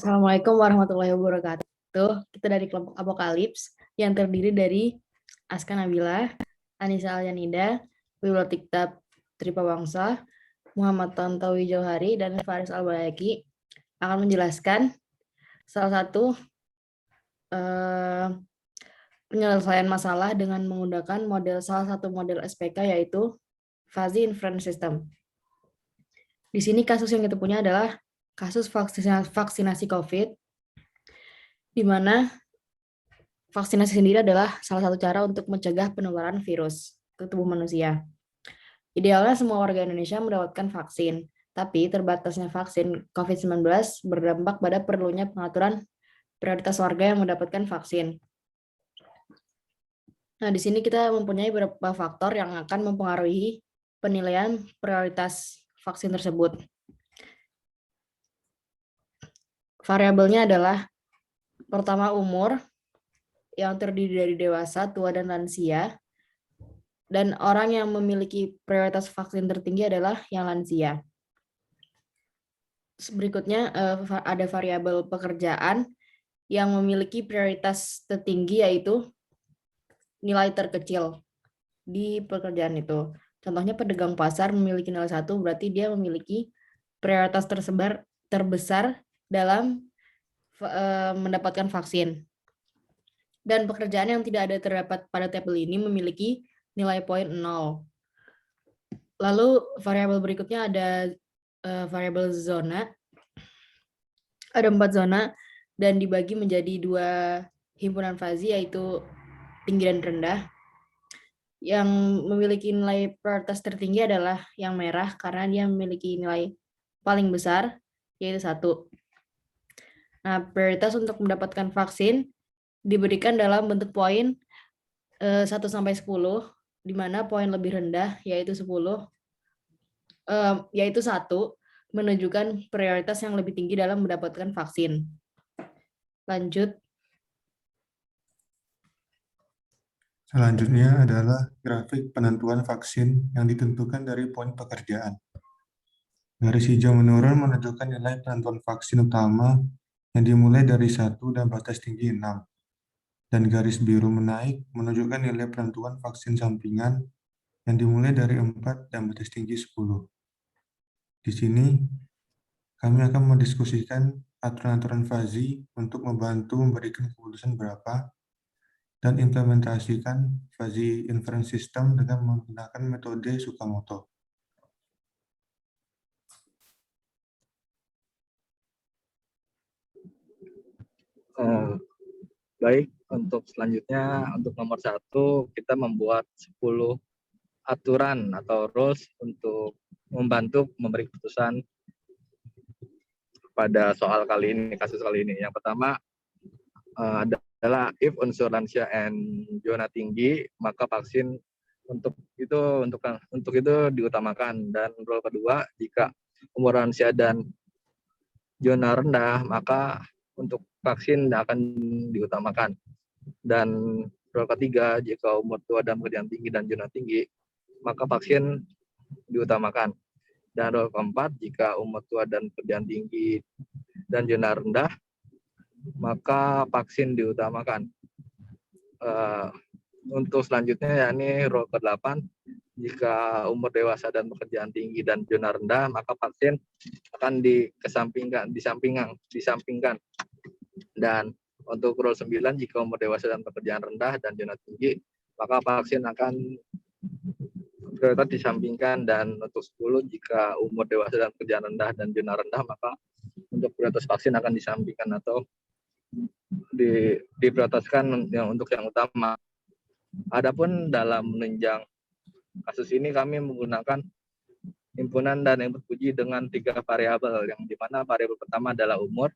Assalamualaikum warahmatullahi wabarakatuh. Kita dari kelompok Apokalips yang terdiri dari Aska Nabila, Anissa Alyanida, Wiwlatikta Tripawangsa, Muhammad Tantowi Johari, dan Faris Albayaki akan menjelaskan salah satu penyelesaian masalah dengan menggunakan salah satu model SPK yaitu Fuzzy Inference System. Di sini kasus yang kita punya adalah kasus vaksinasi COVID, di mana vaksinasi sendiri adalah salah satu cara untuk mencegah penularan virus ke tubuh manusia. Idealnya semua warga Indonesia mendapatkan vaksin, tapi terbatasnya vaksin COVID-19 berdampak pada perlunya pengaturan prioritas warga yang mendapatkan vaksin. Nah, di sini kita mempunyai beberapa faktor yang akan mempengaruhi penilaian prioritas vaksin tersebut. Variabelnya adalah pertama umur, yang terdiri dari dewasa, tua, dan lansia. Dan orang yang memiliki prioritas vaksin tertinggi adalah yang lansia. Berikutnya ada variabel pekerjaan yang memiliki prioritas tertinggi yaitu nilai terkecil di pekerjaan itu. Contohnya pedagang pasar memiliki nilai 1, berarti dia memiliki prioritas terbesar dalam mendapatkan vaksin. Dan pekerjaan yang tidak ada terdapat pada tabel ini memiliki nilai poin 0. Lalu variabel berikutnya ada variabel zona. Ada 4 zona dan dibagi menjadi 2 himpunan fazi, yaitu tinggi dan rendah. Yang memiliki nilai prioritas tertinggi adalah yang merah karena dia memiliki nilai paling besar, yaitu 1. Nah, prioritas untuk mendapatkan vaksin diberikan dalam bentuk poin 1-10, di mana poin lebih rendah yaitu 10, yaitu 1, menunjukkan prioritas yang lebih tinggi dalam mendapatkan vaksin. Lanjut. Selanjutnya adalah grafik penentuan vaksin yang ditentukan dari poin pekerjaan. Garis hijau menurun menunjukkan nilai penentuan vaksin utama yang dimulai dari 1 dan batas tinggi 6. Dan garis biru menaik menunjukkan nilai penentuan vaksin sampingan yang dimulai dari 4 dan batas tinggi 10. Di sini, kami akan mendiskusikan aturan-aturan fazi untuk membantu memberikan keputusan berapa dan implementasikan fuzzy inference system dengan menggunakan metode Tsukamoto. Baik, untuk selanjutnya, untuk nomor 1, kita membuat 10 aturan atau rules untuk membantu memberi keputusan pada soal kali ini, kasus kali ini. Yang pertama adalah if unsur lansia and zona tinggi, maka vaksin untuk itu diutamakan. Dan rule kedua, jika umur lansia dan zona rendah, maka untuk vaksin akan diutamakan. Dan rule ketiga, jika umur tua dan pekerjaan tinggi dan zona tinggi, maka vaksin diutamakan. Dan rule keempat, jika umur tua dan pekerjaan tinggi dan zona rendah, maka vaksin diutamakan. Untuk selanjutnya yakni rule ke-8, jika umur dewasa dan pekerjaan tinggi dan zona rendah, maka vaksin akan disampingkan. Dan untuk rule 9, jika umur dewasa dan pekerjaan rendah dan zona tinggi, maka vaksin akan prioritas disampingkan. Dan untuk 10, jika umur dewasa dan pekerjaan rendah dan zona rendah, maka untuk prioritas vaksin akan disampingkan atau diprioritaskan untuk yang utama. Adapun dalam menunjang kasus ini, kami menggunakan himpunan dan yang terpuji dengan 3 variabel, yang dimana variabel pertama adalah umur.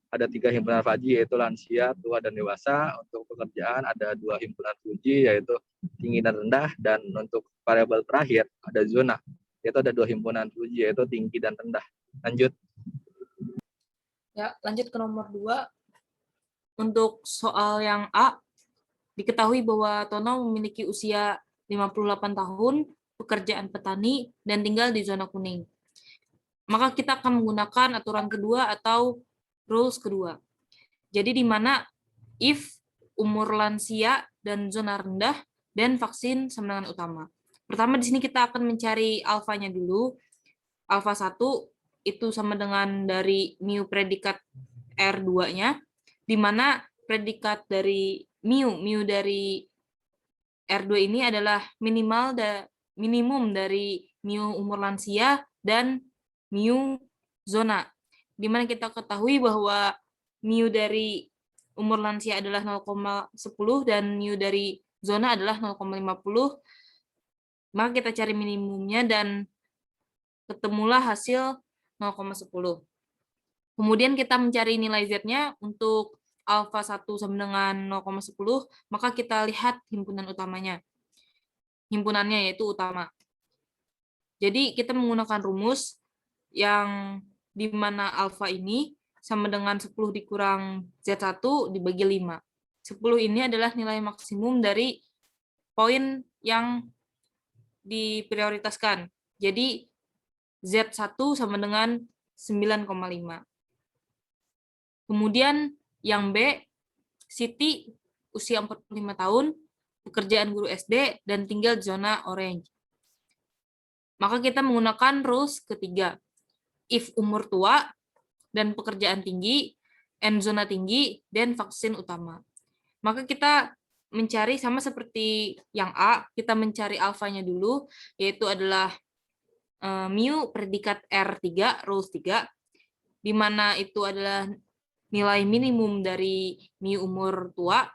Ada 3 himpunan faji, yaitu lansia, tua, dan dewasa. Untuk pekerjaan ada 2 himpunan fuji, yaitu tinggi dan rendah. Dan untuk variabel terakhir ada zona, yaitu ada 2 himpunan fuji, yaitu tinggi dan rendah. Lanjut. Ya, lanjut ke nomor 2. Untuk soal yang A, diketahui bahwa Tono memiliki usia 58 tahun, pekerjaan petani, dan tinggal di zona kuning. Maka kita akan menggunakan aturan kedua atau rules kedua. Jadi di mana if umur lansia dan zona rendah dan vaksin sama dengan utama. Pertama di sini kita akan mencari alfanya dulu. Alfa 1 itu sama dengan dari mu predikat R2-nya, di mana predikat dari mu dari R2 ini adalah minimum dari mu umur lansia dan mu zona. Di mana kita ketahui bahwa mu dari umur lansia adalah 0,10 dan mu dari zona adalah 0,50. Maka kita cari minimumnya dan ketemulah hasil 0,10. Kemudian kita mencari nilai Z-nya untuk alfa 1 sama dengan 0,10, maka kita lihat himpunan utamanya. Himpunannya yaitu utama. Jadi kita menggunakan rumus yang di mana alfa ini sama dengan 10 dikurang Z1 dibagi 5. 10 ini adalah nilai maksimum dari poin yang diprioritaskan. Jadi Z1 sama dengan 9,5. Kemudian yang B, Siti usia 45 tahun, pekerjaan guru SD, dan tinggal di zona orange. Maka kita menggunakan rules ketiga. If umur tua dan pekerjaan tinggi, and zona tinggi, dan vaksin utama. Maka kita mencari sama seperti yang A, kita mencari alfanya dulu, yaitu adalah mu predikat R3, rules 3, di mana itu adalah nilai minimum dari mu umur tua,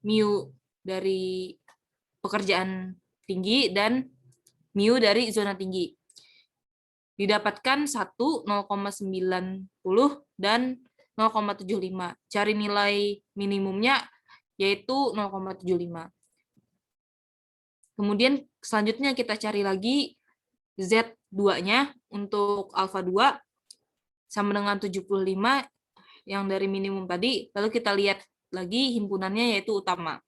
mu dari pekerjaan tinggi, dan mu dari zona tinggi. Didapatkan 1, 0,90, dan 0,75. Cari nilai minimumnya yaitu 0,75. Kemudian selanjutnya kita cari lagi Z2-nya untuk alfa 2 sama dengan 75 yang dari minimum tadi, lalu kita lihat lagi himpunannya yaitu utama.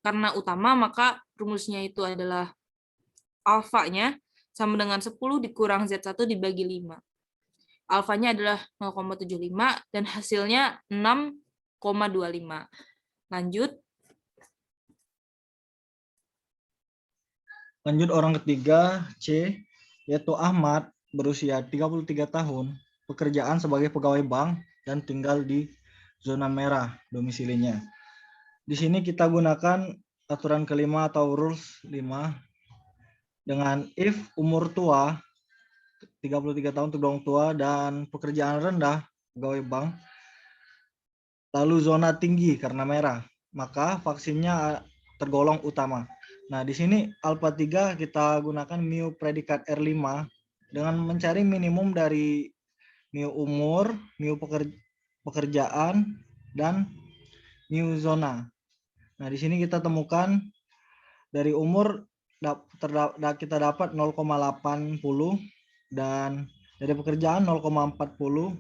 Karena utama maka rumusnya itu adalah alfanya sama dengan 10 dikurang Z1 dibagi 5. Alfanya adalah 0,75 dan hasilnya 6,25. Lanjut. Lanjut orang ketiga, C, yaitu Ahmad, berusia 33 tahun, pekerjaan sebagai pegawai bank, dan tinggal di zona merah domisilinya. Di sini kita gunakan aturan kelima atau rules 5, dengan if umur tua, 33 tahun untuk orang tua, dan pekerjaan rendah, pegawai bank, lalu zona tinggi karena merah, maka vaksinnya tergolong utama. Nah, di sini alfa 3 kita gunakan mu predikat R5 dengan mencari minimum dari mu umur, mu pekerjaan, dan mu zona. Nah, di sini kita temukan dari umur kita dapat 0,80 dan dari pekerjaan 0,40,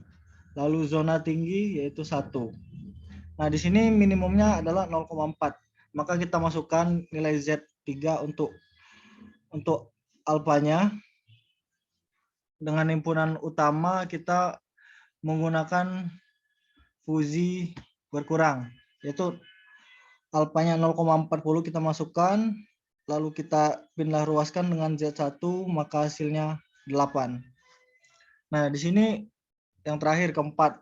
lalu zona tinggi yaitu 1. Nah, di sini minimumnya adalah 0,4. Maka kita masukkan nilai Z3 untuk alfanya. Dengan himpunan utama kita menggunakan fusi berkurang, yaitu alfanya 0,40 kita masukkan, lalu kita pindah ruaskan dengan Z1, maka hasilnya 8. Nah, di sini yang terakhir keempat,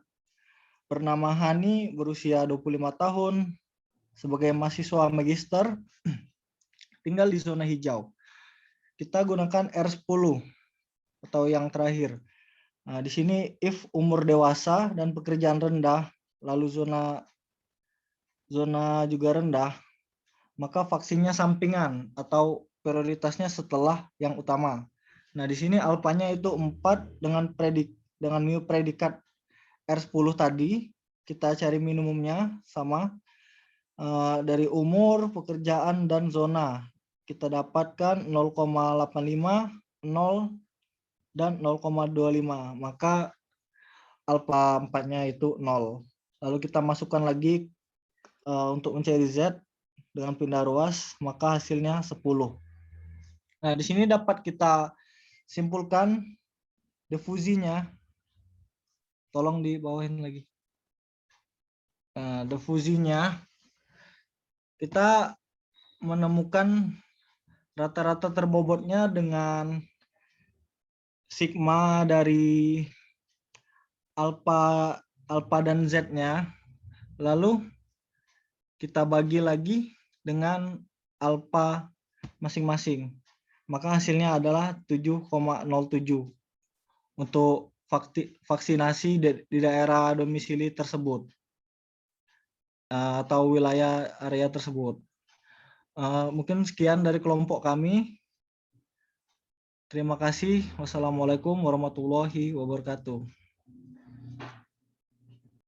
bernama Hani, berusia 25 tahun, sebagai mahasiswa magister, tinggal di zona hijau. Kita gunakan R10 atau yang terakhir. Nah, di sini if umur dewasa dan pekerjaan rendah, lalu zona juga rendah, maka vaksinnya sampingan atau prioritasnya setelah yang utama. Nah, di sini alfanya itu 4 dengan mu predikat R10 tadi, kita cari minimumnya sama dari umur, pekerjaan, dan zona. Kita dapatkan 0,85, 0, dan 0,25. Maka alfa 4-nya itu 0. Lalu kita masukkan lagi untuk mencari Z dengan pindah ruas, maka hasilnya 10. Nah, di sini dapat kita simpulkan difusinya. Tolong dibawain lagi. Difusinya kita menemukan rata-rata terbobotnya dengan sigma dari alfa dan Z-nya. Lalu kita bagi lagi dengan alfa masing-masing. Maka hasilnya adalah 7,07 untuk vaksinasi di daerah domisili tersebut atau wilayah area tersebut. Mungkin sekian dari kelompok kami. Terima kasih. Wassalamualaikum warahmatullahi wabarakatuh.